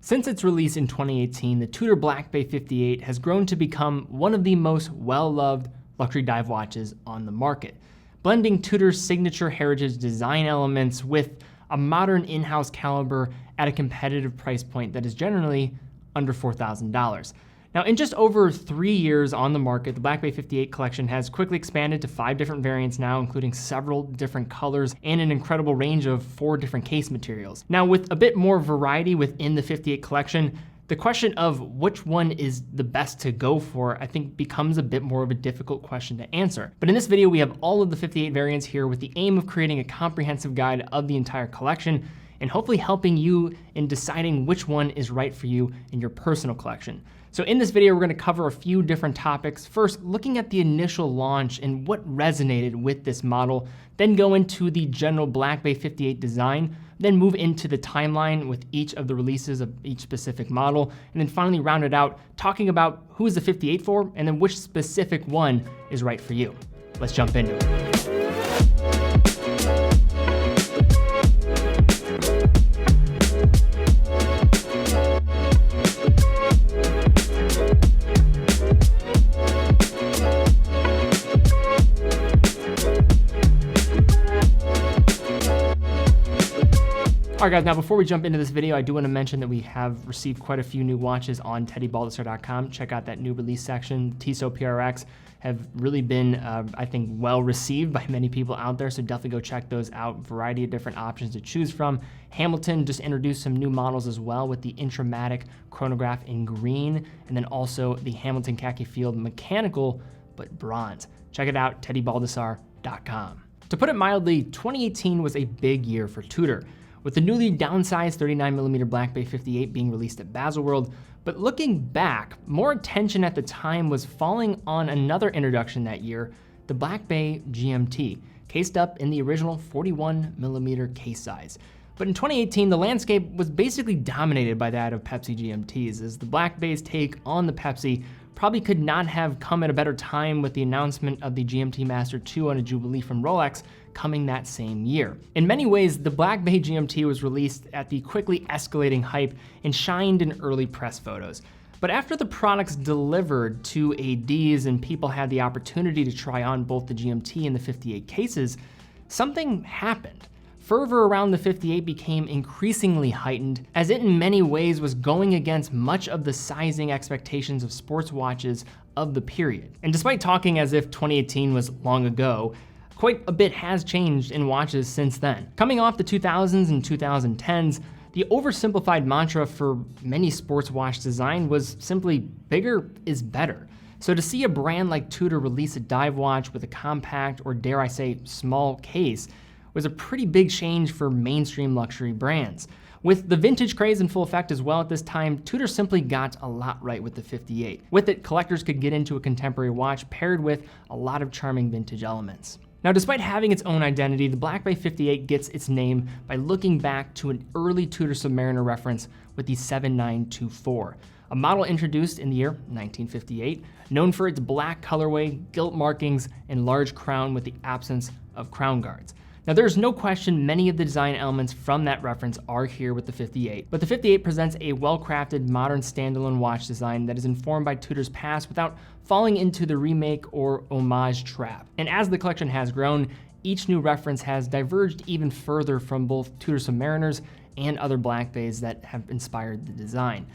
Since its release in 2018, the Tudor Black Bay 58 has grown to become one of the most well-loved luxury dive watches on the market, blending Tudor's signature heritage design elements with a modern in-house caliber at a competitive price point that is generally under $4,000. Now, in just over 3 years on the market, the Black Bay 58 collection has quickly expanded to 5 different variants now, including several different colors and an incredible range of 4 different case materials. Now, with a bit more variety within the 58 collection, the question of which one is the best to go for, I think, becomes a bit more of a difficult question to answer. But in this video, we have all of the 58 variants here with the aim of creating a comprehensive guide of the entire collection and hopefully helping you in deciding which one is right for you in your personal collection. So in this video, we're going to cover a few different topics. First, looking at the initial launch and what resonated with this model, then go into the general Black Bay 58 design, then move into the timeline with each of the releases of each specific model, and then finally round it out talking about who is the 58 for and then which specific one is right for you. Let's jump into it. All right, guys, now before we jump into this video, I do want to mention that we have received quite a few new watches on TeddyBaldassarre.com. Check out that new release section. Tissot PRX have really been, I think, well received by many people out there, so definitely go check those out. Variety of different options to choose from. Hamilton just introduced some new models as well with the Intramatic chronograph in green, and then also the Hamilton Khaki Field mechanical, but bronze. Check it out, TeddyBaldassarre.com. To put it mildly, 2018 was a big year for Tudor, with the newly downsized 39mm Black Bay 58 being released at Baselworld. But looking back, more attention at the time was falling on another introduction that year, the Black Bay GMT, cased up in the original 41mm case size. But in 2018, the landscape was basically dominated by that of Pepsi GMTs, as the Black Bay's take on the Pepsi probably could not have come at a better time with the announcement of the GMT Master 2 on a Jubilee from Rolex coming that same year. In many ways, the Black Bay GMT was released at the quickly escalating hype and shined in early press photos. But after the products delivered to ADs and people had the opportunity to try on both the GMT and the 58 cases, something happened. Fervor around the 58 became increasingly heightened, as it in many ways was going against much of the sizing expectations of sports watches of the period. And despite talking as if 2018 was long ago, quite a bit has changed in watches since then. Coming off the 2000s and 2010s, the oversimplified mantra for many sports watch design was simply bigger is better. So to see a brand like Tudor release a dive watch with a compact, or dare I say small case, was a pretty big change for mainstream luxury brands. With the vintage craze in full effect as well at this time, Tudor simply got a lot right with the 58. With it, collectors could get into a contemporary watch paired with a lot of charming vintage elements. Now, despite having its own identity, the Black Bay 58 gets its name by looking back to an early Tudor Submariner reference with the 7924, a model introduced in the year 1958, known for its black colorway, gilt markings, and large crown with the absence of crown guards. Now, there's no question many of the design elements from that reference are here with the 58, but the 58 presents a well-crafted modern standalone watch design that is informed by Tudor's past without falling into the remake or homage trap. And as the collection has grown, each new reference has diverged even further from both Tudor Submariners and other Black Bays that have inspired the design.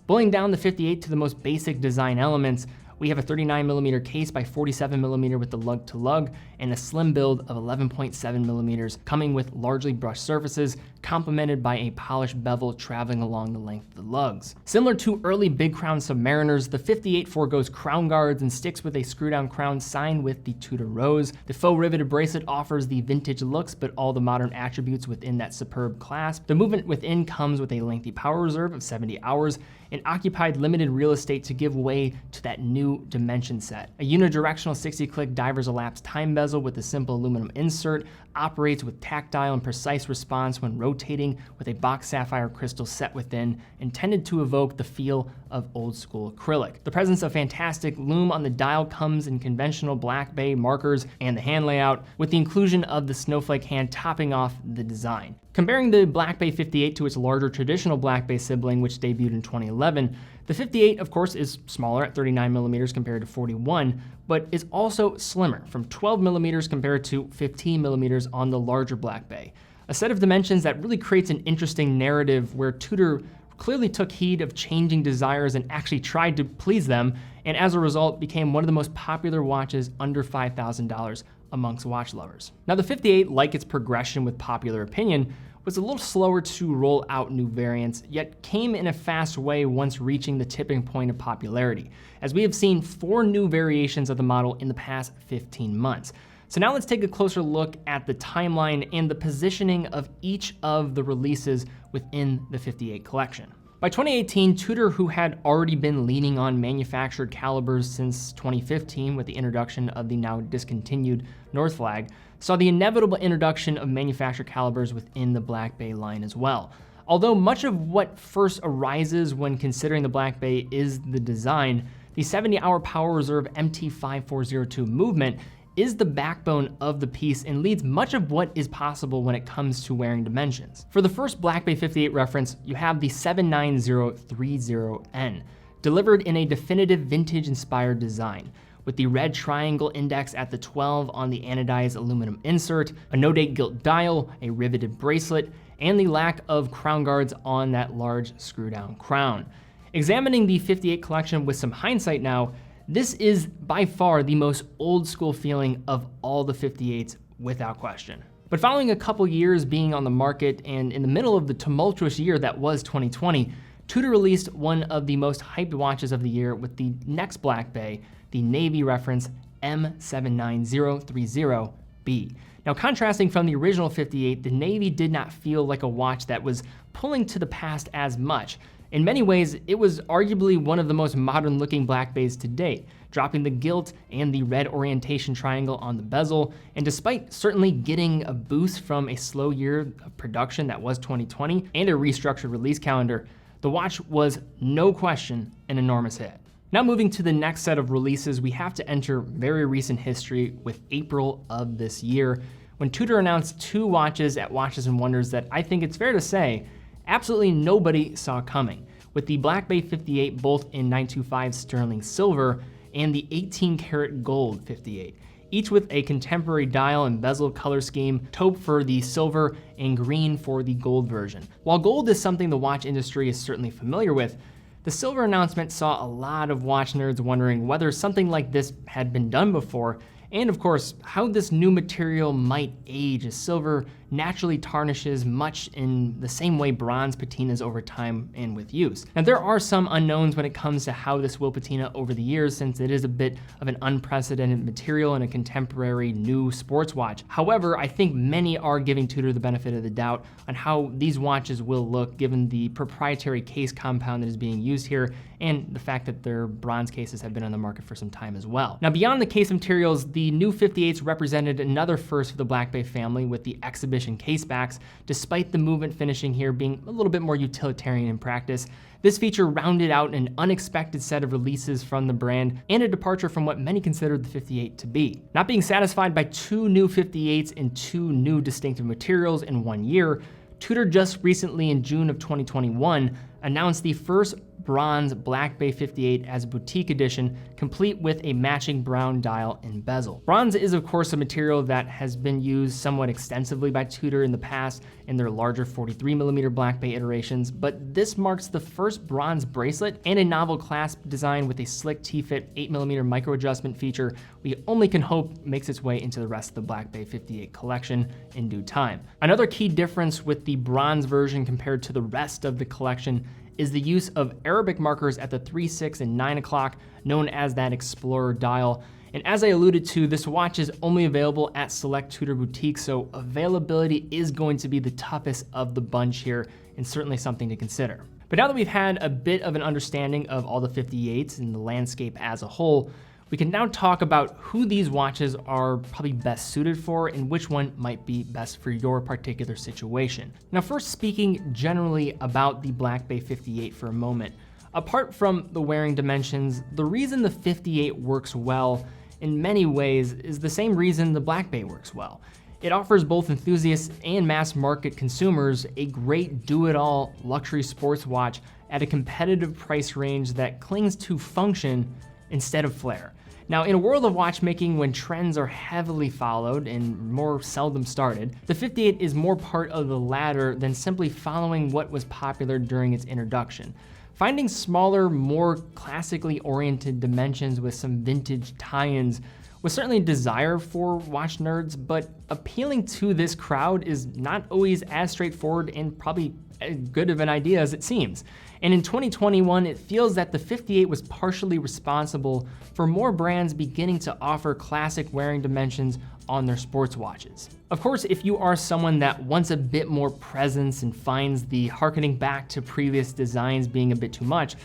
Boiling down the 58 to the most basic design elements, we have a 39mm case by 47mm with the lug-to-lug and a slim build of 11.7mm, coming with largely brushed surfaces, complemented by a polished bevel traveling along the length of the lugs. Similar to early big crown Submariners, the 58 forgoes crown guards and sticks with a screw-down crown signed with the Tudor Rose. The faux riveted bracelet offers the vintage looks, but all the modern attributes within that superb clasp. The movement within comes with a lengthy power reserve of 70 hours and occupied limited real estate to give way to that new dimension set. A unidirectional 60-click diver's elapsed time bezel with a simple aluminum insert, operates with tactile and precise response when rotating with a box sapphire crystal set within, intended to evoke the feel of old school acrylic. The presence of fantastic lume on the dial comes in conventional Black Bay markers and the hand layout, with the inclusion of the snowflake hand topping off the design. Comparing the Black Bay 58 to its larger traditional Black Bay sibling, which debuted in 2011, the 58, of course, is smaller at 39mm compared to 41, but is also slimmer, from 12mm compared to 15mm on the larger Black Bay. A set of dimensions that really creates an interesting narrative where Tudor clearly took heed of changing desires and actually tried to please them, and as a result became one of the most popular watches under $5,000 amongst watch lovers. Now the 58, like its progression with popular opinion, was a little slower to roll out new variants, yet came in a fast way once reaching the tipping point of popularity, as we have seen 4 new variations of the model in the past 15 months. So now let's take a closer look at the timeline and the positioning of each of the releases within the 58 collection. By 2018, Tudor, who had already been leaning on manufactured calibers since 2015 with the introduction of the now discontinued North Flag, saw the inevitable introduction of manufactured calibers within the Black Bay line as well. Although much of what first arises when considering the Black Bay is the design, the 70-hour Power Reserve MT5402 movement is the backbone of the piece and leads much of what is possible when it comes to wearing dimensions. For the first Black Bay 58 reference, you have the 79030N, delivered in a definitive vintage-inspired design, with the red triangle index at the 12 on the anodized aluminum insert, a no-date gilt dial, a riveted bracelet, and the lack of crown guards on that large screw-down crown. Examining the 58 collection with some hindsight now, this is by far the most old school feeling of all the 58s without question. But following a couple years being on the market and in the middle of the tumultuous year that was 2020, Tudor released one of the most hyped watches of the year with the next Black Bay, the Navy reference M79030B. Now, contrasting from the original 58, the Navy did not feel like a watch that was pulling to the past as much. In many ways, it was arguably one of the most modern-looking Black Bays to date, dropping the gilt and the red orientation triangle on the bezel, and despite certainly getting a boost from a slow year of production that was 2020 and a restructured release calendar, the watch was, no question, an enormous hit. Now moving to the next set of releases, we have to enter very recent history with April of this year, when Tudor announced 2 watches at Watches and Wonders that I think it's fair to say absolutely nobody saw coming, with the Black Bay 58 both in 925 sterling silver and the 18 karat gold 58, each with a contemporary dial and bezel color scheme, taupe for the silver and green for the gold version. While gold is something the watch industry is certainly familiar with, the silver announcement saw a lot of watch nerds wondering whether something like this had been done before, and of course, how this new material might age, as silver naturally tarnishes much in the same way bronze patinas over time and with use. Now, there are some unknowns when it comes to how this will patina over the years, since it is a bit of an unprecedented material in a contemporary new sports watch. However, I think many are giving Tudor the benefit of the doubt on how these watches will look given the proprietary case compound that is being used here and the fact that their bronze cases have been on the market for some time as well. Now, beyond the case materials, the new 58s represented another first for the Black Bay family with the exhibition case backs, despite the movement finishing here being a little bit more utilitarian in practice. This feature rounded out an unexpected set of releases from the brand and a departure from what many considered the 58 to be. Not being satisfied by 2 new 58s and 2 new distinctive materials in 1 year, Tudor just recently in June of 2021 announced the first bronze Black Bay 58 as a boutique edition, complete with a matching brown dial and bezel. Bronze is of course a material that has been used somewhat extensively by Tudor in the past in their larger 43mm Black Bay iterations, but this marks the first bronze bracelet and a novel clasp design with a slick T-fit 8mm micro adjustment feature we only can hope makes its way into the rest of the Black Bay 58 collection in due time. Another key difference with the bronze version compared to the rest of the collection is the use of Arabic markers at the 3, 6, and 9 o'clock, known as that Explorer dial. And as I alluded to, this watch is only available at select Tudor boutiques, so availability is going to be the toughest of the bunch here, and certainly something to consider. But now that we've had a bit of an understanding of all the 58s and the landscape as a whole, we can now talk about who these watches are probably best suited for and which one might be best for your particular situation. Now, first speaking generally about the Black Bay 58 for a moment. Apart from the wearing dimensions, the reason the 58 works well in many ways is the same reason the Black Bay works well. It offers both enthusiasts and mass market consumers a great do-it-all luxury sports watch at a competitive price range that clings to function instead of flair. Now, in a world of watchmaking when trends are heavily followed and more seldom started, the 58 is more part of the latter than simply following what was popular during its introduction. Finding smaller, more classically oriented dimensions with some vintage tie-ins was certainly a desire for watch nerds, but appealing to this crowd is not always as straightforward and probably as good of an idea as it seems. And in 2021, it feels that the 58 was partially responsible for more brands beginning to offer classic wearing dimensions on their sports watches. Of course, if you are someone that wants a bit more presence and finds the harkening back to previous designs being a bit too much,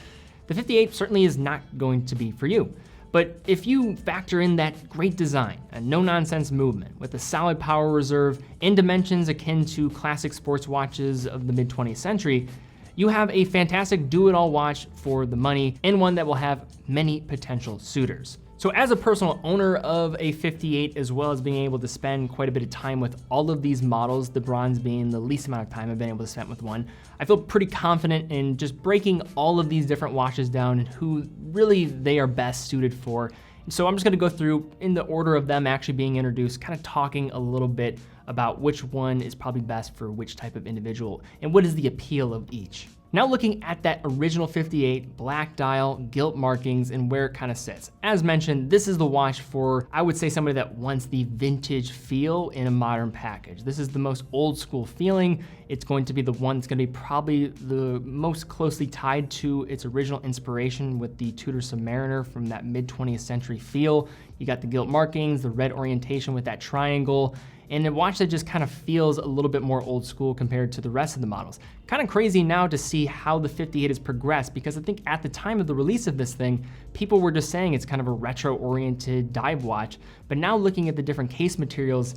the 58 certainly is not going to be for you. But if you factor in that great design, a no-nonsense movement with a solid power reserve and dimensions akin to classic sports watches of the mid-20th century, you have a fantastic do-it-all watch for the money and one that will have many potential suitors. So as a personal owner of a 58, as well as being able to spend quite a bit of time with all of these models, the bronze being the least amount of time I've been able to spend with one, I feel pretty confident in just breaking all of these different watches down and who really they are best suited for. So I'm just gonna go through in the order of them actually being introduced, kind of talking a little bit about which one is probably best for which type of individual and what is the appeal of each. Now looking at that original 58, black dial, gilt markings, and where it kind of sits. As mentioned, this is the watch for, I would say, somebody that wants the vintage feel in a modern package. This is the most old school feeling. It's going to be the one that's gonna be probably the most closely tied to its original inspiration with the Tudor Submariner from that mid-20th century feel. You got the gilt markings, the red orientation with that triangle, and a watch that just kind of feels a little bit more old school compared to the rest of the models. Kind of crazy now to see how the 58 has progressed, because I think at the time of the release of this thing, people were just saying it's kind of a retro-oriented dive watch, but now looking at the different case materials,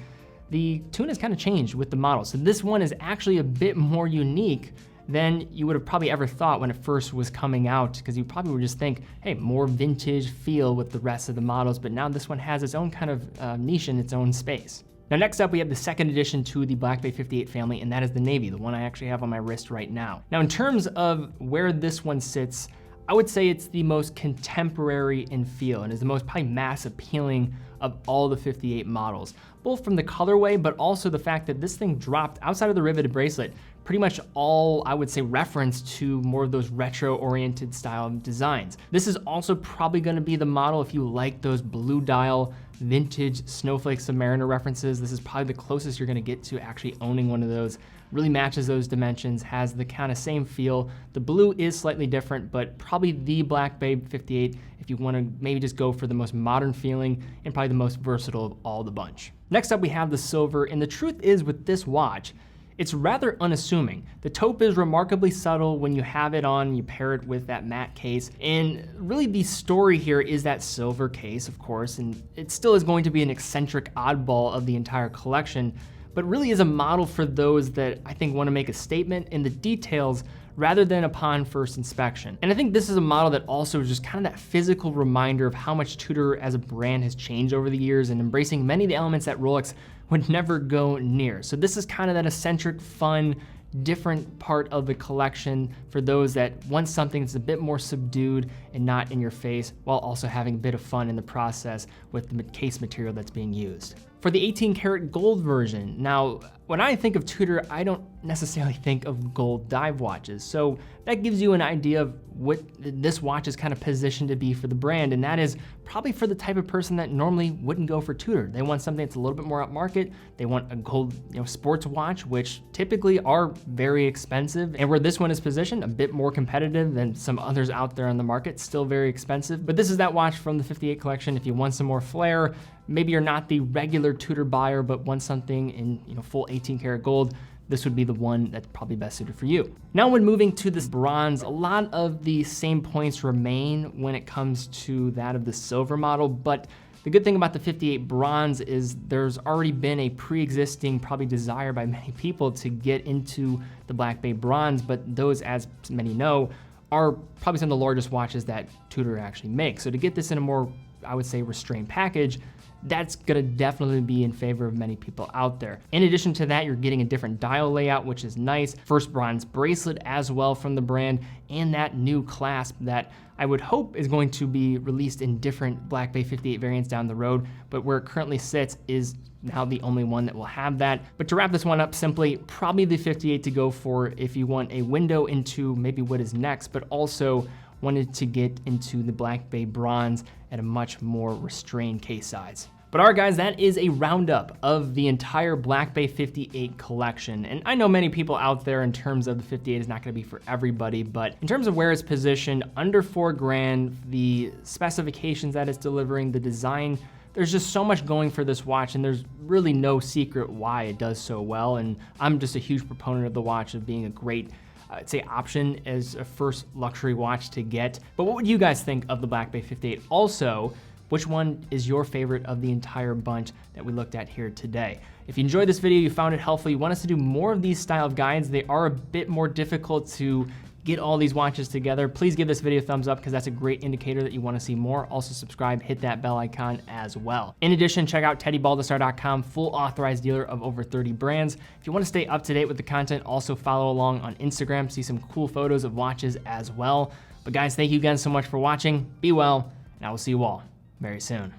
the tune has kind of changed with the model. So this one is actually a bit more unique than you would have probably ever thought when it first was coming out, because you probably would just think, hey, more vintage feel with the rest of the models, but now this one has its own kind of niche in its own space. Now next up, we have the second addition to the Black Bay 58 family, and that is the navy, the one I actually have on my wrist right now. Now in terms of where this one sits, I would say it's the most contemporary in feel and is the most probably mass appealing of all the 58 models, both from the colorway, but also the fact that this thing dropped outside of the riveted bracelet, pretty much all, I would say, reference to more of those retro-oriented style designs. This is also probably gonna be the model if you like those blue dial, vintage snowflake Submariner references. This is probably the closest you're gonna get to actually owning one of those. Really matches those dimensions, has the kind of same feel. The blue is slightly different, but probably the Black Bay 58 if you wanna maybe just go for the most modern feeling and probably the most versatile of all the bunch. Next up, we have the silver, and the truth is with this watch, it's rather unassuming. The taupe is remarkably subtle when you have it on, you pair it with that matte case, and really the story here is that silver case, of course, and it still is going to be an eccentric oddball of the entire collection, but really is a model for those that I think want to make a statement in the details rather than upon first inspection. And I think this is a model that also is just kind of that physical reminder of how much Tudor as a brand has changed over the years and embracing many of the elements that Rolex would never go near. So this is kind of that eccentric, fun, different part of the collection for those that want something that's a bit more subdued and not in your face, while also having a bit of fun in the process with the case material that's being used. For the 18 karat gold version, now when I think of Tudor, I don't necessarily think of gold dive watches. So that gives you an idea of what this watch is kind of positioned to be for the brand, and that is probably for the type of person that normally wouldn't go for Tudor. They want something that's a little bit more upmarket. They want a gold, sports watch, which typically are very expensive, and where this one is positioned, a bit more competitive than some others out there on the market, still very expensive. But this is that watch from the 58 collection. If you want some more flair, maybe you're not the regular Tudor buyer, but want something in full 18 karat gold, this would be the one that's probably best suited for you. Now when moving to this bronze, a lot of the same points remain when it comes to that of the silver model, but the good thing about the 58 bronze is there's already been a pre-existing probably desire by many people to get into the Black Bay bronze, but those, as many know, are probably some of the largest watches that Tudor actually makes. So to get this in a more, I would say, restrained package, that's gonna definitely be in favor of many people out there. In addition to that, you're getting a different dial layout, which is nice. First bronze bracelet as well from the brand, and that new clasp that I would hope is going to be released in different Black Bay 58 variants down the road, but where it currently sits is now the only one that will have that. But to wrap this one up simply, probably the 58 to go for if you want a window into maybe what is next, but also wanted to get into the Black Bay bronze at a much more restrained case size. But all right, guys, that is a roundup of the entire Black Bay 58 collection. And I know many people out there in terms of the 58 is not gonna be for everybody, but in terms of where it's positioned, under $4,000, the specifications that it's delivering, the design, there's just so much going for this watch, and there's really no secret why it does so well. And I'm just a huge proponent of the watch of being a great, I'd say, option as a first luxury watch to get. But what would you guys think of the Black Bay 58? Also, which one is your favorite of the entire bunch that we looked at here today? If you enjoyed this video, you found it helpful, you want us to do more of these style of guides, they are a bit more difficult to get all these watches together, please give this video a thumbs up because that's a great indicator that you want to see more. Also subscribe, hit that bell icon as well. In addition, check out TeddyBaldassarre.com, full authorized dealer of over 30 brands. If you want to stay up to date with the content, also follow along on Instagram, see some cool photos of watches as well. But guys, thank you again so much for watching. Be well, and I will see you all very soon.